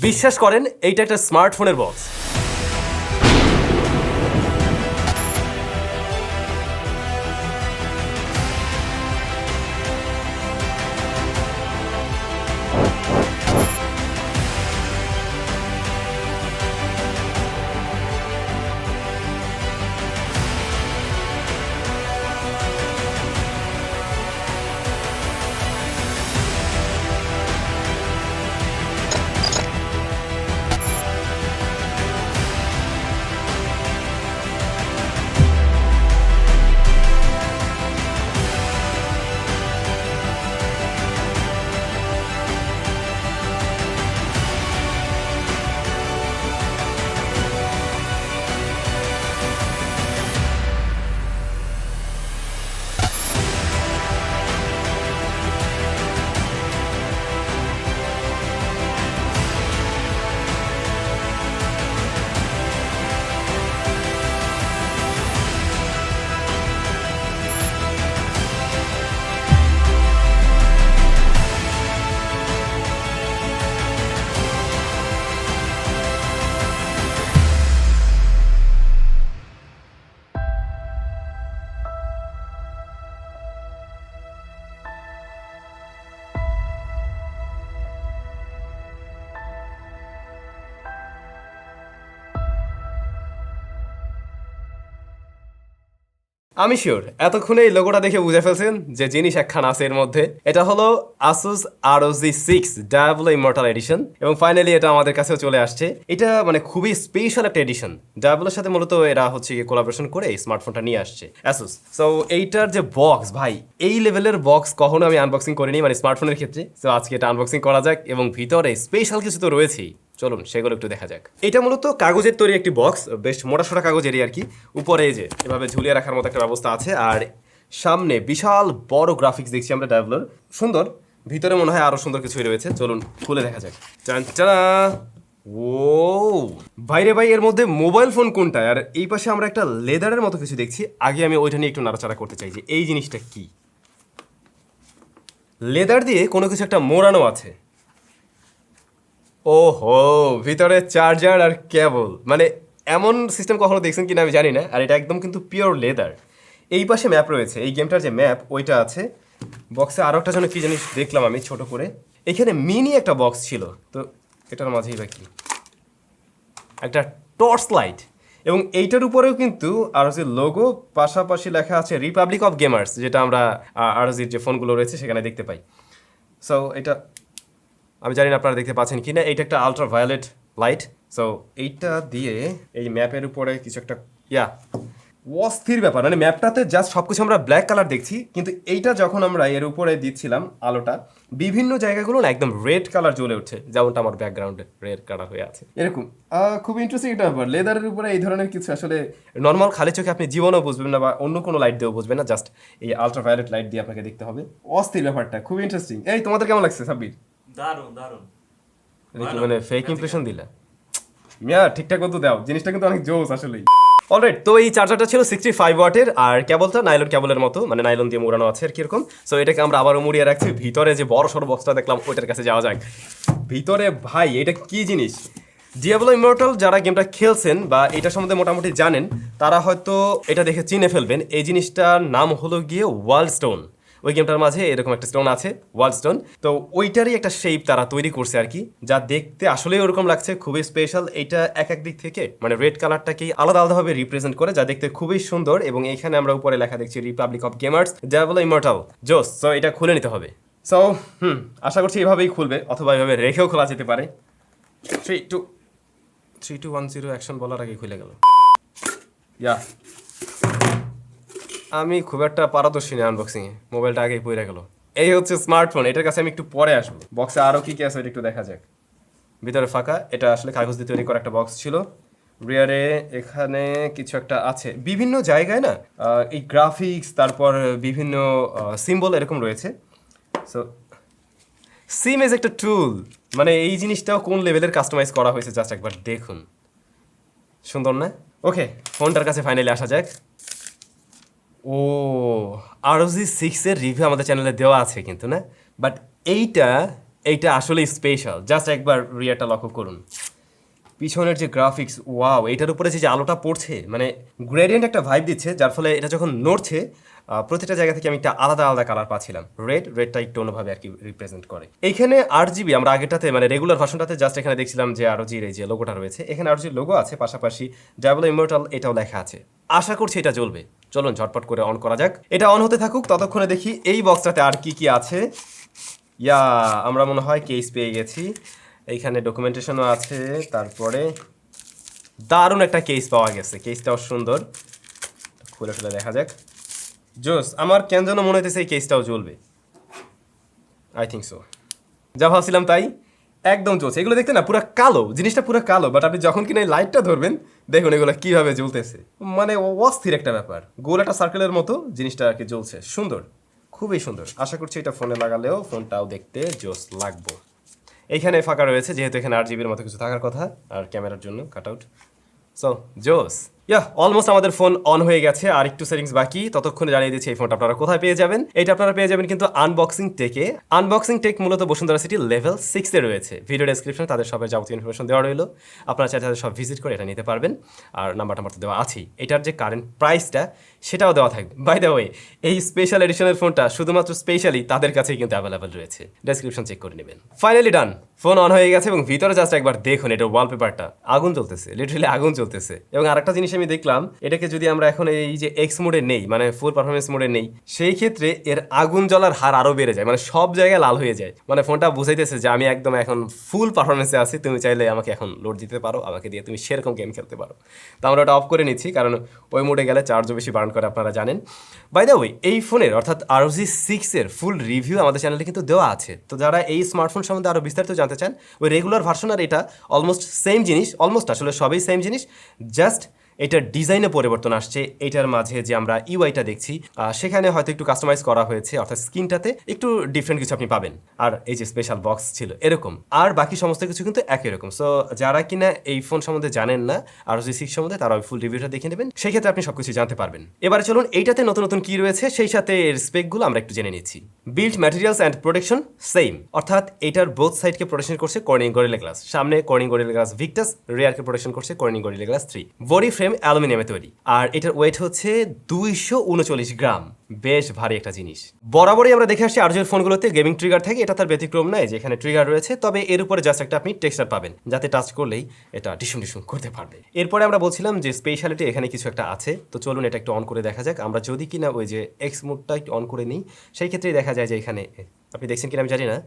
বিশ্বাস করেন এইটা একটা স্মার্টফোনের বক্স। আমি শিওর এতক্ষণে এই লোগোটা দেখে বুঝে ফেলছেন যে জিনিস একখানা আছে এর মধ্যে। এটা হলো Asus ROG 6 Diablo Immortal addition এবং ফাইনালি এটা আমাদের কাছেও চলে আসছে। এটা মানে খুবই স্পেশাল একটা এডিশন। Diabloর সাথে মূলত এরা হচ্ছে কোলাবোরেশন করে এই স্মার্টফোনটা নিয়ে আসছে Asus। সো এইটার যে বক্স ভাই, এই লেভেলের বক্স কখনো আমি আনবক্সিং করিনি মানে স্মার্টফোনের ক্ষেত্রে। সো আজকে এটা আনবক্সিং করা যাক এবং ভিতরে স্পেশাল কিছু তো রয়েছেই, চলুন সেগুলো একটু দেখা যাক। এটা মূলত কাগজের তৈরি একটি বক্স, বেশ মোটাসোটা কাগজেরই আর কি। উপরে এই যে এভাবে ঝুলিয়ে রাখার মতো একটা ব্যবস্থা আছে, আর সামনে বিশাল বড় গ্রাফিক্স দেখছি আমরা ডাবলোর, সুন্দর। ভিতরে মনে হয় আরো সুন্দর কিছুই রয়েছে, চলুন খুলে দেখা যাক। চাঞ্চানা, ও বাইরে ভাই, এর মধ্যে মোবাইল ফোন কোনটা? আর এই পাশে আমরা একটা লেদারের মতো কিছু দেখছি। আগে আমি ওইটা নিয়ে একটু নাড়াচাড়া করতে চাই যে এই জিনিসটা কি। লেদার দিয়ে কোনো কিছু একটা মোড়ানো আছে। ওহো, ভিতরে চার্জার আর কেবল, মানে এমন সিস্টেম কখনো দেখছেন কিনা আমি জানি না। আর এটা একদম কিন্তু পিওর লেদার। এই পাশে ম্যাপ রয়েছে, এই গেমটার যে ম্যাপ ওইটা আছে। বক্সে আরও একটা যেন কি জিনিস দেখলাম আমি ছোট করে, এখানে মিনি একটা বক্স ছিল, তো এটার মাঝেই বা কি একটা টর্চ লাইট। এবং এইটার উপরেও কিন্তু আরজির লোগো, পাশাপাশি লেখা আছে রিপাবলিক অফ গেমার্স, যেটা আমরা আরজির যে ফোনগুলো রয়েছে সেখানে দেখতে পাই। সো এটা আমি জানি না আপনারা দেখতে পাচ্ছেন কি না, এইটা একটা আলট্রা ভায়োলেট লাইট। সো এইটা দিয়ে এই ম্যাপের উপরে কিছু একটা অস্থির ব্যাপার, মানে ম্যাপটাতে জাস্ট সব কিছু আমরা ব্ল্যাক কালার দেখছি, কিন্তু এইটা যখন আমরা এর উপরে দিচ্ছিলাম আলোটা, বিভিন্ন জায়গাগুলো না একদম রেড কালার জ্বলে উঠছে, যেমনটা আমার ব্যাকগ্রাউন্ডে রেড কালার হয়ে আছে এরকম। খুব ইন্টারেস্টিং একটা ব্যাপার। লেদারের উপরে এই ধরনের কিছু আসলে নর্মাল খালি চোখে আপনি জীবনেও বুঝবেন না, বা অন্য কোনো লাইট দিয়েও বুঝবেন না, জাস্ট এই আলট্রা ভায়োলেট লাইট দিয়ে আপনাকে দেখতে হবে। অস্থির ব্যাপারটা, খুব ইন্টারেস্টিং। এই তোমাদের কেমন লাগছে সাব্বির? দারুণ দারুণ। মানে ফেক ইমপ্রেশন দিলা মিয়া, ঠিকঠাক মতো দাও, জিনিসটা কিন্তু অনেক জোস আসলেই। অলরাইট, তো এই চার্জারটা ছিল 65 ওয়াটের, আর কেবলটা নাইলন কেবলের মতো, মানে নাইলন দিয়ে মোড়ানো আছে আর কিরকম। সো এটাকে আমরা আবারও মুড়িয়ে রাখছি। ভিতরে যে বড় সড়ো বক্সটা দেখলাম ওইটার কাছে যাওয়া যাক। ভিতরে ভাই এটা কি জিনিস! ডিয়াবলো ইমর্টাল যারা গেমটা খেলছেন বা এটা সম্বন্ধে মোটামুটি জানেন, তারা হয়তো এটা দেখে চিনে ফেলবেন। এই জিনিসটার নাম হলো গিয়ে ওয়ার্ল্ড স্টোন। ওই গেমটার মাঝে এরকম একটা স্টোন আছে, ওয়ার্ল্ড স্টোন। তো ওইটারই একটা শেপ তারা তৈরি করছে আর কি, যা দেখতে আসলেই ওরকম লাগছে, খুবই স্পেশাল। এইটা এক এক দিক থেকে মানে রেড কালারটাকেই আলাদা আলাদাভাবে রিপ্রেজেন্ট করে, যা দেখতে খুবই সুন্দর। এবং এইখানে আমরা উপরে লেখা দেখছি Republic of gamers Diablo immortal. জোস। সো এটা খুলে নিতে হবে। সো আশা করছি এভাবেই খুলবে, অথবা এভাবে রেখেও খোলা যেতে পারে। 3 2 1 0 অ্যাকশন বলার আগে খুলে গেল। আমি খুব একটা পারদর্শী না আনবক্সিংয়ে, মোবাইলটা আগেই পড়ে গেল। এই হচ্ছে স্মার্টফোন, এটার কাছে আমি একটু পরে আসবো। বক্সে আরও কী কী আছে এটা একটু দেখা যাক। ভিতরে ফাঁকা, এটা আসলে কাগজ দিয়ে তৈরি করা একটা বক্স ছিল। রিয়ারে এখানে কিছু একটা আছে, বিভিন্ন জায়গায় না এই গ্রাফিক্স, তারপর বিভিন্ন সিম্বল এরকম রয়েছে। সো সিম ইজ একটা টুল, মানে এই জিনিসটাও কোন লেভেলের কাস্টমাইজ করা হয়েছে জাস্ট একবার দেখুন, সুন্দর না? ওকে, ফোনটার কাছে ফাইনালি আসা যাক। ও, ROG 6 এর রিভিউ আমাদের চ্যানেলে দেওয়া আছে কিন্তু না, বাট এইটা এইটা আসলেই স্পেশাল, জাস্ট একবার রিয়ারটা লক্ষ্য করুন। পিছনের যে গ্রাফিক্স, ওয়াও, এটার উপরে যে আলোটা পড়ছে মানে গ্রেডিয়েন্ট একটা ভাইব দিচ্ছে, যার ফলে এটা যখন নড়ছে প্রতিটা জায়গা থেকে আমি একটা আলাদা আলাদা কালার পাচ্ছিলাম। রেডটা একটু অন্যভাবে আর কি রিপ্রেজেন্ট করে। এইখানে 8GB, আমরা আগেটাতে মানে রেগুলার ভার্সনটাতে জাস্ট এখানে দেখছিলাম যে ROG-র এই যে লোগোটা রয়েছে, এখানে ROG-র লোগো আছে, পাশাপাশি Diablo Immortal এটাও লেখা আছে। আশা করছি এটা জ্বলবে। চলুন ঝটপট করে অন করা যাক। এটা অন হতে থাকুক, ততক্ষণে দেখি এই বক্সটাতে আর কি কি আছে। আমরা মনে হয় কেস পেয়ে গেছি। এইখানে ডকুমেন্টেশনও আছে, তারপরে দারুণ একটা কেস পাওয়া গেছে, কেসটাও সুন্দর, খুলে খুলে দেখা যাক। জোস, আমার কেন যেন মনে হইতেছে এই কেসটাও জ্বলবে। আই থিঙ্ক সো, যা ভাবছিলাম তাই, একদম জ্বলছে। এগুলো দেখতে না পুরো কালো, জিনিসটা পুরো কালো, বাট আপনি যখন কিনা এই লাইটটা ধরবেন দেখুন এগুলো কিভাবে জ্বলতেছে, মানে অস্থির একটা ব্যাপার। গোল একটা সার্কেলের মতো জিনিসটা আর কি জ্বলছে, সুন্দর, খুবই সুন্দর। আশা করছি এটা ফোনে লাগালেও ফোনটাও দেখতে জোস লাগবো। এইখানে ফাঁকা রয়েছে, যেহেতু এখানে 8GBর মতো কিছু থাকার কথা, আর ক্যামেরার জন্য কাট আউট। সো জোস, অলমোস্ট আমাদের ফোন অন হয়ে গেছে, আর একটু সেটিংস বাকি। ততক্ষণে জানিয়ে দিচ্ছি এই ফোনটা আপনারা কোথায় পেয়ে যাবেন। এটা আপনারা পেয়ে যাবেন কিন্তু আনবক্সিং টেকে। আনবক্সিং টেক মূলত বসুন্ধরা সিটি লেভেল 6-এ রয়েছে। ভিডিও ডেসক্রিপশনে তাদের সবের যাবতীয় ইনফরমেশন দেওয়া রইল, আপনারা চাইলে তাদের সব ভিজিট করে এটা নিতে পারবেন। আর নাম্বারটা তো দেওয়া আছেই। এটার যে কারেন্ট প্রাইসটা সেটাও দেওয়া থাকবে। বাই দ্য ওয়ে, এই স্পেশাল এডিশনের ফোনটা শুধুমাত্র স্পেশালি তাদের কাছেই কিন্তু অ্যাভেলেবেল রয়েছে, ডেসক্রিপশন চেক করে নেবেন। ফাইনালি ডান, ফোন অন হয়ে গেছে এবং ভিতরে জাস্ট একবার দেখুন এটার ওয়ালপেপারটা, আগুন জ্বলতেছে, লিটারালি আগুন জ্বলতেছে। এবং আরেকটা জিনিস আমি দেখলাম, এটাকে যদি আমরা এখন এই যে এক্স মোডে নেই, মানে ফুল পারফরমেন্স মোডে নেই, সেই ক্ষেত্রে এর আগুন জ্বলার হার আরও বেড়ে যায়, মানে সব জায়গায় লাল হয়ে যায়। মানে ফোনটা বুঝাইতেছে যে আমি একদম এখন ফুল পারফরমেন্সে আছি, তুমি চাইলে আমাকে এখন লোড দিতে পারো, আমাকে দিয়ে তুমি সেরকম গেম খেলতে পারো। তো আমরা ওটা অফ করে নিচ্ছি, কারণ ওই মোডে গেলে চার্জও বেশি বার্ন করে, আপনারা জানেন। বাই দ্য ওয়ে, এই ফোনের অর্থাৎ ROG 6-এর ফুল রিভিউ আমাদের চ্যানেলে কিন্তু দেওয়া আছে। তো যারা এই স্মার্টফোন সম্বন্ধে আরও বিস্তারিত জানতে চান, ওই রেগুলার ভার্সন আর এটা অলমোস্ট সেম জিনিস, অলমোস্ট আসলে সবই সেম জিনিস, জাস্ট এটার ডিজাইনে পরিবর্তন আসছে। এটার মাঝে যে আমরা ইউআইটা দেখছি সেখানে হয়তো একটু কাস্টমাইজ করা হয়েছে, অর্থাৎ স্ক্রিনটাতে একটু ডিফারেন্ট কিছু আপনি পাবেন। আর এই যে স্পেশাল বক্স ছিল এরকম, আর বাকি সমস্ত কিছু কিন্তু একই রকম। সো যারা কিনা এই ফোন সম্বন্ধে জানেন না, ROG 6 সম্বন্ধে, তারা ওই ফুল রিভিউটা দেখে নেবেন, সেই ক্ষেত্রে আপনি সবকিছু জানতে পারবেন। এবারে চলুন এইটাতে নতুন নতুন কি রয়েছে সেই সাথে এর স্পেকগুলো আমরা একটু জেনে নিচ্ছি। Build materials and protection same, অর্থাৎ এটার বোথ সাইডকে প্রোটেকশন করছে কর্নিং গরিলা গ্লাস, সামনে কর্নিং গরিলা গ্লাস ভিক্টাস, রিয়ারকে প্রোটেকশন করছে Corning Gorilla Glass 3। Body frame অ্যালুমিনিয়ামে তৈরি, আর এটার ওয়েট হচ্ছে 239 গ্রাম, বেশ ভারী একটা জিনিস। বরাবরই আমরা দেখে আসছি ROG-এর ফোনগুলোতে গেমিং ট্রিগার থাকে, এটা তার ব্যতিক্রম নয়, যে এখানে ট্রিগার রয়েছে, তবে এর উপরে জাস্ট একটা আপনি টেক্সচার পাবেন, যাতে টাচ করলেই এটা ডিসুম ডিসুম করতে পারবে। এরপরে আমরা বলছিলাম যে স্পেশালিটি এখানে কিছু একটা আছে, তো চলুন এটা একটু অন করে দেখা যাক। আমরা যদি কিনা ওই যে এক্স মোডটা একটু অন করে নিই, সেই ক্ষেত্রেই দেখা যায় যে এখানে, আপনি দেখছেন কিনা আমি জানি না,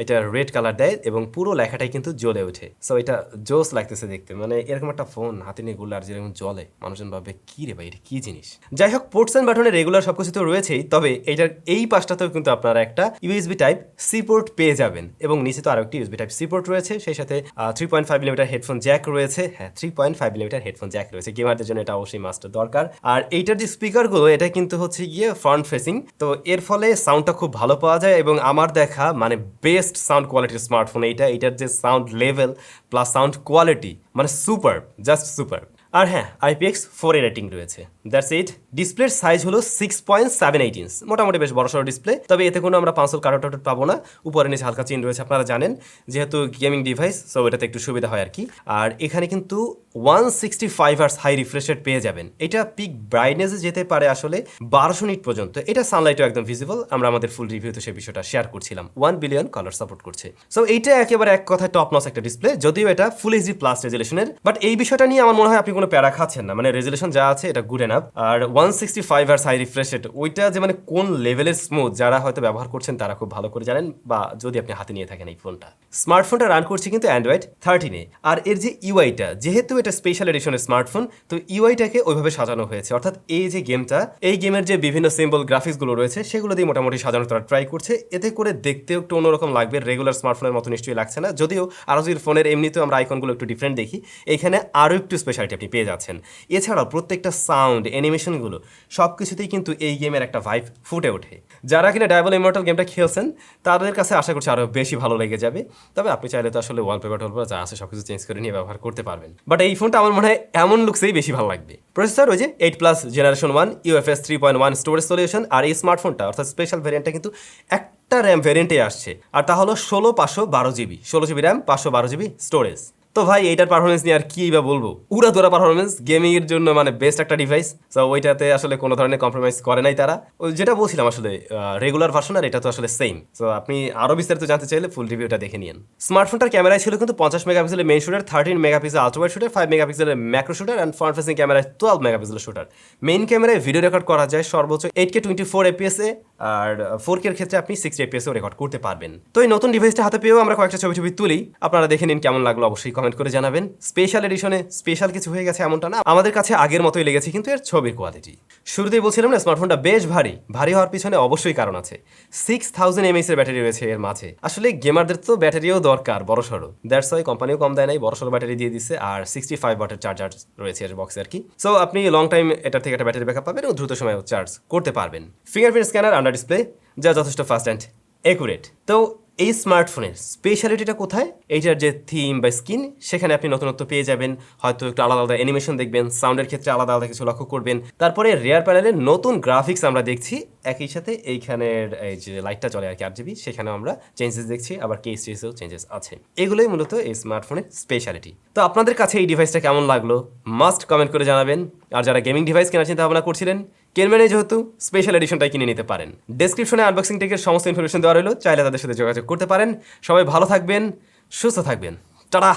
এটা রেড কালার দেয় এবং পুরো লেখাটাই কিন্তু জ্বলে ওঠে। সো এটা জোস লাগতেছে দেখতে, মানে এরকম একটা ফোন হাতে নিয়ে ঘুরলে আর যেরকম জ্বলে, মানুষজন ভাবে কি রে ভাই, এটা কি জিনিস। যাই হোক, পোর্টস অ্যান্ড বাটনের রেগুলার সবকিছু তো রয়েছেই, তবে এটার এই পাশটাতেও কিন্তু আপনারা একটা USB টাইপ সি পোর্ট পেয়ে যাবেন, এবং নিচে তো আরও একটি USB টাইপ সি পোর্ট রয়েছে, সেই সাথে 3.5mm হেডফোন জ্যাক রয়েছে। হ্যাঁ, 3.5mm হেডফোন জ্যাক রয়েছে, গেমারদের জন্য এটা অবশ্যই মাস্টার দরকার। আর এইটার যে স্পিকারগুলো, এটা কিন্তু হচ্ছে গিয়ে ফ্রন্ট ফেসিং, তো এর ফলে সাউন্ডটা খুব ভালো পাওয়া যায়, এবং আমার দেখা মানে বেস্ট সাউন্ড কোয়ালিটির স্মার্টফোন এইটা। এটার যে sound level plus sound quality, মানে সুপার, জাস্ট সুপার। আর হ্যাঁ, IPX4 এর রেটিং রয়েছে, দ্যাটস ইট। ডিসপ্লের সাইজ হলো 6.78 ইঞ্চ, মোটামুটি বেশ বড়সড় ডিসপ্লে, তবে এতে কোনো আমরা পাঁচল কারোট পাবো না। উপরে নিচে হালকা চিন রয়েছে, আপনারা জানেন, যেহেতু গেমিং ডিভাইস, সো এটাতে একটু সুবিধা হয় আর কি। আর এখানে কিন্তু 165 Hz হাই রিফ্রেশ রেট পেয়ে যাবেন। এটা পিক ব্রাইটনেসে যেতে পারে আসলে 1200 নিট পর্যন্ত। এটা সানলাইটও একদম ভিজিবল, আমরা আমাদের ফুল রিভিউতে সেই বিষয়টা শেয়ার করছিলাম। 1 বিলিয়ন কালার সাপোর্ট করছে। সো এইটা একেবারে এক কথায় টপ নচ একটা ডিসপ্লে, যদিও এটা ফুল এইচডি প্লাস রেজুলেশনের, বাট এই বিষয়টা নিয়ে আমার মনে হয় আপনি কোনো প্যারা খাচ্ছেন না, মানে রেজুলেশন যা আছে এটা গুড এনাফ। আর 165 Hz হাই রিফ্রেশ রেট, ওইটা যে মানে কোন লেভেলের স্মুথ, যারা হয়তো ব্যবহার করছেন তারা খুব ভালো করে জানেন, বা যদি আপনি হাতে নিয়ে থাকেন এই ফোনটা। স্মার্টফোনটা রান করছে কিন্তু অ্যান্ড্রয়েড 13-এ, আর এর যে ইউআইটা, যেহেতু এটা স্পেশাল এডিশনের স্মার্টফোন, তো ইউআইটাকে ওইভাবে সাজানো হয়েছে, অর্থাৎ এই যে গেমটা, এই গেমের যে বিভিন্ন সিম্বল গ্রাফিক্সগুলো রয়েছে সেগুলো দিয়ে মোটামুটি সাজানো তারা ট্রাই করছে, এতে করে দেখতেও একটু অন্যরকম লাগবে, রেগুলার স্মার্টফোনের মতো নিশ্চয়ই লাগছে না। যদিও ROG-এর ফোনের এমনিতেও আমরা আইকনগুলো একটু ডিফারেন্ট দেখি, এখানে আরও একটু স্পেশালিটি আপনি পেয়ে যাচ্ছেন। এছাড়াও প্রত্যেকটা সাউন্ড অ্যানিমেশনগুলো অ্যানিমেশনগুলো সব কিছুতেই কিন্তু এই গেমের একটা ভাইব ফুটে ওঠে। যারা কিনা ডায়াবল ইমর্টাল গেমটা খেলছেন তাদের কাছে আশা করছি আরও বেশি ভালো লেগে যাবে। তবে আপনি চাইলে তো আসলে ওয়ালপেপার যা আছে সব কিছু চেঞ্জ করে নিয়ে ব্যবহার করতে পারবেন। বাট এই ফোনটা আমার মনে হয় এমন লুকসেই বেশি ভালো লাগবে। প্রসেসর ওই যে 8+ জেনারেশন 1 UFS 3.1 স্টোরেজ সলিউশন, আর এই স্মার্টফোনটা অর্থাৎ স্পেশাল ভ্যারিয়েন্টটা কিন্তু একটা র্যাম ভ্যারিয়েন্টে আসছে, আর তা হলো 16/512 GB, 16 GB RAM, 512 GB storage. তো ভাই এইটার পারফরমেন্স নিয়ে আর কি বা বলবো, উড়াধুরা পারফরমেন্স, গেমিং এর জন্য মানে বেস্ট একটা ডিভাইস। তো ওইটাতে আসলে কোনো ধরনের কম্প্রোমাইজ করে নাই তারা। ওই যেটা বলছিলাম আসলে রেগুলার ভার্সন আর এটা তো আসলে সেম। তো আপনি আরো বিস্তারিত জানতে চাইলে ফুল রিভিউটা দেখে নিন। স্মার্টফোনটার ক্যামেরায় ছিল কিন্তু 50 মেগাপিক্সেলের main shooter, 13 megapixel ultra shooter, 5 মেগাপিক্সেলের macro shooter and front facing ক্যামেরায় 12 মেগাপিক্সেলের শুটার। মেইন ক্যামেরায় ভিডিও রেকর্ড করা যায় সর্বোচ্চ 8K 24 FPS এ, আর 4K এর ক্ষেত্রে আপনি 60 FPS এও রেকর্ড করতে পারবেন। তো এই নতুন ডিভাইসটা হাতে পেয়েও আমরা কয়েকটা ছবি তুলি, আপনারা দেখে নিন কেমন লাগলো, অবশ্যই কমেন্ট করে জানাবেন। স্পেশাল এডিশনে স্পেশাল কিছু হয়ে গেছে এমনটা না, আমাদের কাছে আগের মতোই লেগেছে কিন্তু এর ছবির কোয়ালিটি। শুরুতেই বলছিলাম না স্মার্টফোনটা বেশ ভারী হওয়ার পিছনে অবশ্যই কারণ আছে। 6000 mAh এর ব্যাটারি রয়েছে এর মাঝে। আসলে গেমারদের তো ব্যাটারিও দরকার বড়সড়, দ্যাটস ওয়াই কোম্পানিও কম দেয় নাই, বড়সড় ব্যাটারি দিয়ে দিচ্ছে, আর 65 ওয়াটের চার্জার রয়েছে এর বক্সে আর কি। সো আপনি লং টাইম এটার থেকে একটা ব্যাটারি ব্যাকআপ পাবেন এবং দ্রুত সময়ে চার্জ করতে পারবেন। ফিঙ্গারপ্রিন্ট স্ক্যানার আন্ডার ডিসপ্লে, যা যথেষ্ট ফাস্ট অ্যান্ড একুরেট। তো এই স্মার্টফোনের স্পেশালিটিটা কোথায়? এইটার যে থিম বা স্কিন, সেখানে আপনি নতুনত্ব পেয়ে যাবেন, হয়তো একটু আলাদা আলাদা অ্যানিমেশন দেখবেন, সাউন্ডের ক্ষেত্রে আলাদা আলাদা কিছু লক্ষ্য করবেন। তারপরে রিয়ার প্যানেলের নতুন গ্রাফিক্স আমরা দেখছি, একই সাথে এইখানের এই যে লাইটটা চলে আর কি RGB, সেখানেও আমরা চেঞ্জেস দেখছি, আবার কেস চেঞ্জেও চেঞ্জেস আছে। এগুলোই মূলত এই স্মার্টফোনের স্পেশালিটি। তো আপনাদের কাছে এই ডিভাইসটা কেমন লাগলো মাস্ট কমেন্ট করে জানাবেন। আর যারা গেমিং ডিভাইস কেনার চিন্তা ভাবনা করছিলেন, কিনবেন যেহেতু স্পেশাল এডিশনটাই কিনে নিতে পারেন। ডেসক্রিপশনে আনবক্সিং টেকের সমস্ত ইনফরমেশন দেওয়া রইলো, চাইলে তাদের সাথে যোগাযোগ করতে পারেন। সবাই ভালো থাকবেন, সুস্থ থাকবেন, টাটা।